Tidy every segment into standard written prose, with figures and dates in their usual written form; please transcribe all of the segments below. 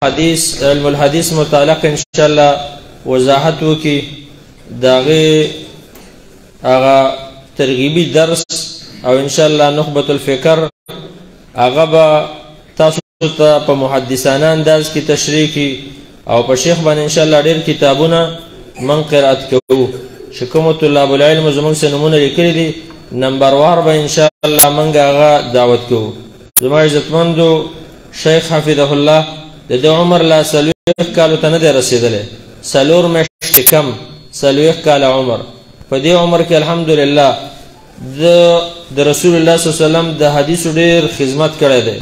علم الحدیث متعلق انشاءاللہ وضاحت وکي داغه هغه ترغیبی درس او انشاءاللہ نخبة الفکر هغه به تاسو ته په محدثانه انداز کې تشریح کی او په شیخ باندې انشاءاللہ ډېر کتابونه من قرأت کوو چې کوم طلاب العلم زموږ څخه نمونه لیکلي دي نمبر وار به انشاءاللہ موږ هغه دعوت کوو. زما عزتمندو شیخ حفظه الله د عمر لا 40 کالو ته نه دی رسېدلی، 4 میاشتې کم 40 کاله عمر. په دې عمر کې الحمدلله د رسول الله صلی الله علیه وسلم د حدیثو ډېر خدمت کړی دی.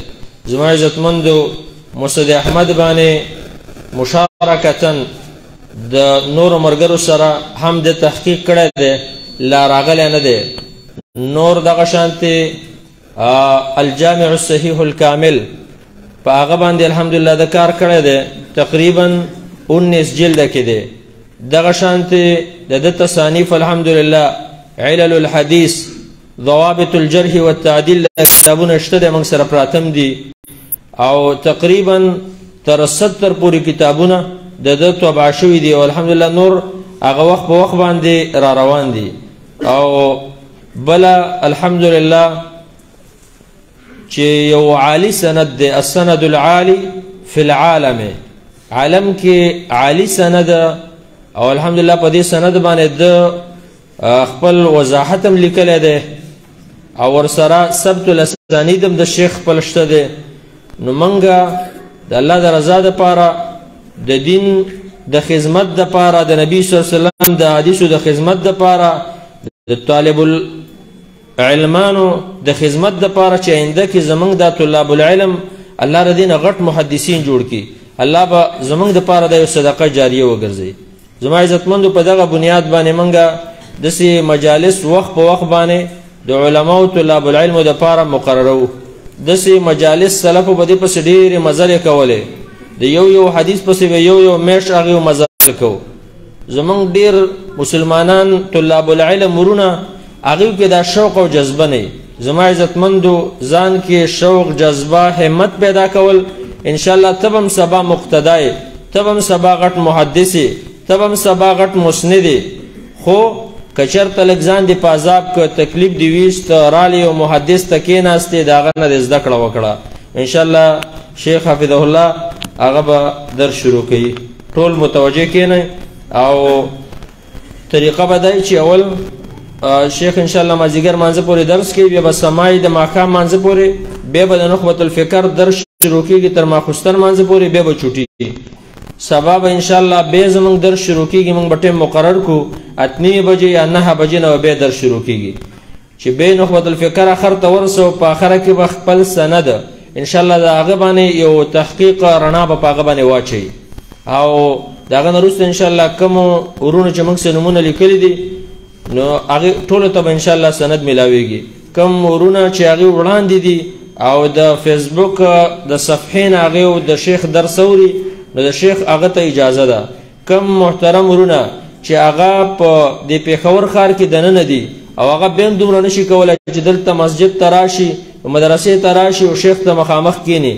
زما عزتمندو مسعود احمد باندې مشارکتا د نور مرګرو سره هم د تحقیق کړی دی، لا راغلی نه دی. نور دغه شانتې الجامع الصحیح الکامل په هغه باندې الحمدلله د کار کړی دی، تقریبا 19 جلده کې دی. دغه شانتې د ده تصانیف الحمدلله علل الحدیث، ضوابط الجرح والتعدیل کتابونه شته دی، موږ سره پراتم دي او تقریبا تر 70 پورې کتابونه د ده طبع شوي دي او الحمدلله نور هغه وخت په وخت باندې را روان دي. او بله الحمدلله چې یو عالی سند دی، السند العالی فی العالم، عالم کې عالی سند او الحمدلله په دې سند باندې د خپل وضاحت هم لیکلی دی او ورسره ثبت الاسانید هم د شیخ خپل شته دی. نو موږ د الله د رضا دپاره، د دین د خدمت دپاره، د نبی صلی الله علیه وسلم د حدیثو د خدمت دپاره، د طالب العلمانو د خدمت دپاره چې آینده کې زموږ د طلاب العلم الله د دې نه غټ محدثین جوړ کړي، الله به زموږ دپاره د یو صدقه جاریه وګرځوي. زما عزتمندو په دغه بنیاد باندې موږ داسې مجالس وخت په وخت باندې د علماو طلاب العلمو دپاره مقرروو. داسې مجالس سلفو په دې پسې ډېرې مزلې کولې، د یو حدیث پسې به یو میاشت هغې مزل کوو. زموږ ډېر مسلمانان طلاب العلم ورونه هغې کې دا شوق او جذبه نه. زما عزتمندو ځان کې شوق، جذبه، همت پیدا کول، انشاءالله ته به هم سبا مقتدی، ته به هم سبا غټ محدثې، ته به هم سبا غټ مسندې. خو که چېرته لږ ځان دې په عذاب که تکلیف دې ویست، رالی یو محدث ته کېناستې، د هغه نه دې زده کړه وکړه. انشاءالله شیخ حفظه الله هغه به درس شروع کوي. ټول متوجه کېنئ او طریقه به دی چې اول شیخ انشاءالله مازدیګر مانځه پورې درس کوي، بیا به سماعي د ماښام مانځه پورې، بیا به د نخبة الفکر درس شروع کېږي تر ماخوستن مانځه پورې، بیا به چوټېږي. سبا به انشاءالله بیا زموږ درس شروع کېږي، موږ به ټیم مقرر کړو 8:30 بجې یا 9 بجې نه به بیا درس شروع کېږي چې بیا نخبة الفکر اخر ته ورسو. په اخره کې به خپل سند انشاءالله د هغه باندې یو تحقیق رڼا به په هغه باندې واچوي او د هغه نه وروسته انشاءالله کومو ورونو چې موږ سره نومونه لیکلي دي نو هغې ټولو ته به انشاءالله سند میلاویږي. کوم ورونه چې هغې وړاندې دي او د فیسبوک د صفحې نه هغې د شیخ درس اوري نو د شیخ هغه ته اجازه ده. کم محترم ورونه چې هغه په دې پېښور ښار کې دننه دي او هغه بیا هم دومره نشي کولی چې دلته مسجد ته راشي، مدرسې ته راشي او شیخ ته مخامخ کینی،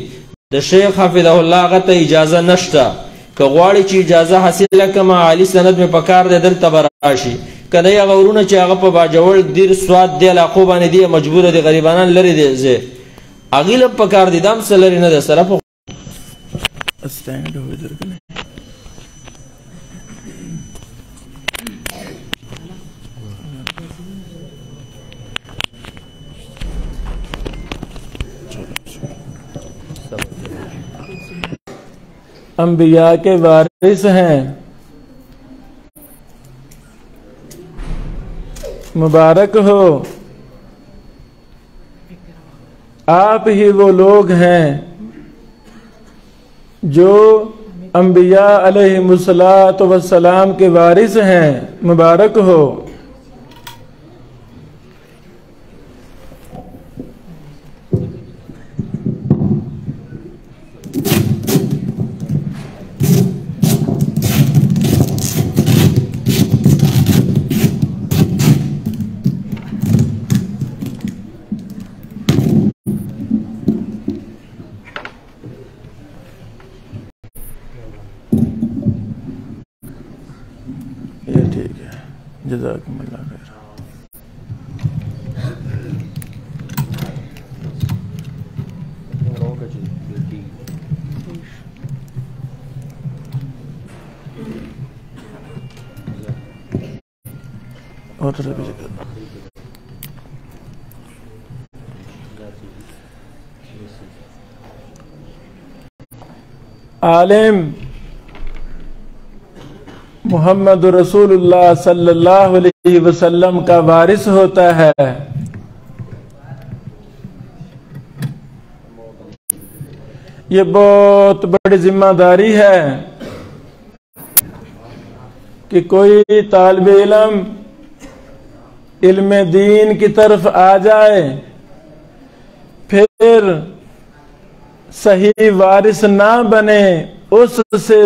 د شیخ حفظه الله هغه ته اجازه نشته. که غواړي چې اجازه حاصله کړم عالي سند مې پکار دی دلته به راشي، که نه هغه ورونه چې هغه په باجوړ، دیر، سوات دې علاقو باندې دي مجبوره دي، غریبانان لرې دي ځای هغې له پکار دي، دا هم څه لرې نه دی سره په अंबिया के वारिस हैं, मुबारक हो आप ही वो लोग हैं जो अंबिया अलैहिमुस्सलातु वस्सलाम के वारिस हैं, मुबारक हो। جزاکم اللہ خیر۔ عالم محمد رسول اللہ صلی اللہ علیہ وسلم کا وارث ہوتا ہے، یہ بہت بڑی ذمہ داری ہے کہ کوئی طالب علم علم دین کی طرف آ جائے پھر صحیح وارث نہ بنے، اس سے